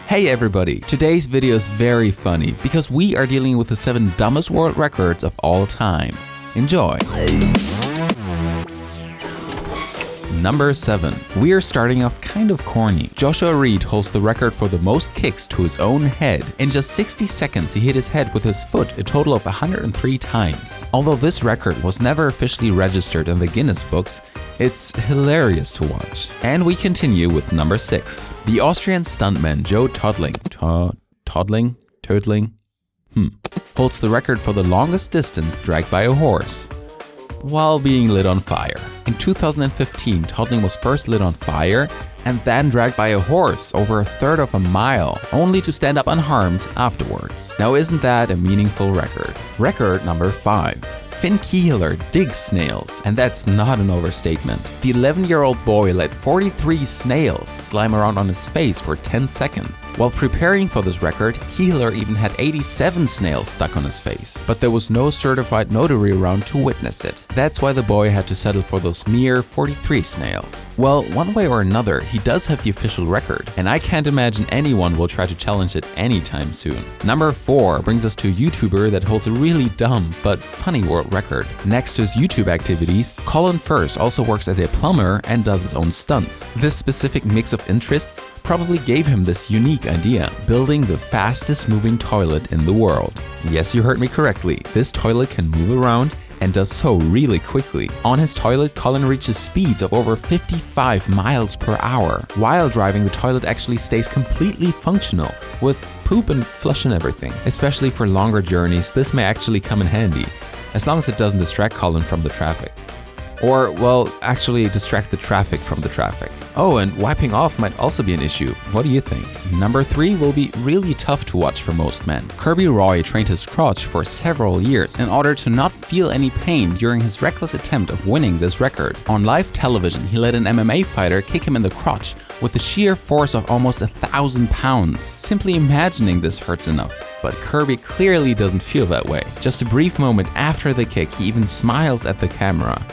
Hey everybody, today's video is very funny because we are dealing with the 7 dumbest world records of all time. Enjoy! Number 7. We are starting off kind of corny. Joshua Reed holds the record for the most kicks to his own head. In just 60 seconds, he hit his head with his foot a total of 103 times. Although this record was never officially registered in the Guinness books, it's hilarious to watch. And we continue with number 6. The Austrian stuntman Joe Toddling holds the record for the longest distance dragged by a horse while being lit on fire. In 2015, Toddling was first lit on fire and then dragged by a horse over a third of a mile, only to stand up unharmed afterwards. Now isn't that a meaningful record? Record number 5. Finn Keeler digs snails, and that's not an overstatement. The 11-year-old boy let 43 snails slime around on his face for 10 seconds. While preparing for this record, Keeler even had 87 snails stuck on his face, but there was no certified notary around to witness it. That's why the boy had to settle for those mere 43 snails. Well, one way or another, he does have the official record, and I can't imagine anyone will try to challenge it anytime soon. Number 4 brings us to a YouTuber that holds a really dumb but funny world record. Next to his YouTube activities, Colin Firth also works as a plumber and does his own stunts. This specific mix of interests probably gave him this unique idea, building the fastest moving toilet in the world. Yes, you heard me correctly. This toilet can move around and does so really quickly. On his toilet, Colin reaches speeds of over 55 miles per hour. While driving, the toilet actually stays completely functional, with poop and flush and everything. Especially for longer journeys, this may actually come in handy, as long as it doesn't distract Colin from the traffic. Or, well, actually distract the traffic from the traffic. Oh, and wiping off might also be an issue. What do you think? Number 3 will be really tough to watch for most men. Kirby Roy trained his crotch for several years in order to not feel any pain during his reckless attempt of winning this record. On live television, he let an MMA fighter kick him in the crotch with the sheer force of almost 1,000 pounds. Simply imagining this hurts enough. But Kirby clearly doesn't feel that way. Just a brief moment after the kick, he even smiles at the camera.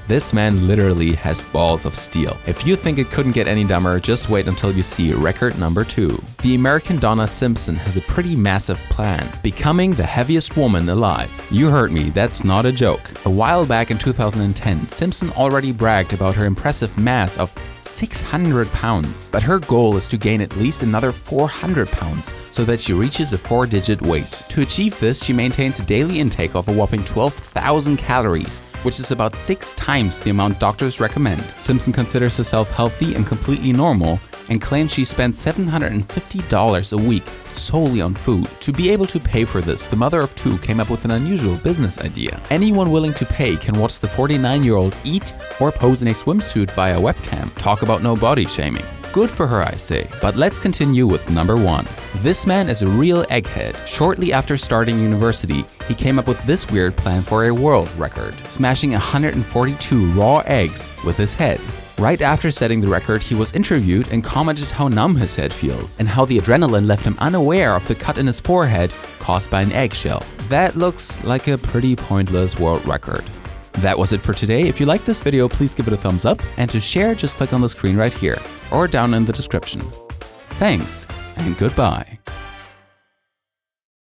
This man literally has balls of steel. If you think it couldn't get any dumber, just wait until you see record number 2. The American Donna Simpson has a pretty massive plan, becoming the heaviest woman alive. You heard me, that's not a joke. A while back in 2010, Simpson already bragged about her impressive mass of 600 pounds. But her goal is to gain at least another 400 pounds so that she reaches a 4-digit weight. To achieve this, she maintains a daily intake of a whopping 12,000 calories, which is about 6 times the amount doctors recommend. Simpson considers herself healthy and completely normal and claims she spends $750 a week solely on food. To be able to pay for this, the mother of 2 came up with an unusual business idea. Anyone willing to pay can watch the 49-year-old eat or pose in a swimsuit via webcam. Talk about no body shaming. Good for her, I say. But let's continue with number 1. This man is a real egghead. Shortly after starting university, he came up with this weird plan for a world record, smashing 142 raw eggs with his head. Right after setting the record, he was interviewed and commented how numb his head feels and how the adrenaline left him unaware of the cut in his forehead caused by an eggshell. That looks like a pretty pointless world record. That was it for today. If you liked this video, please give it a thumbs up, and to share, just click on the screen right here or down in the description. Thanks and goodbye.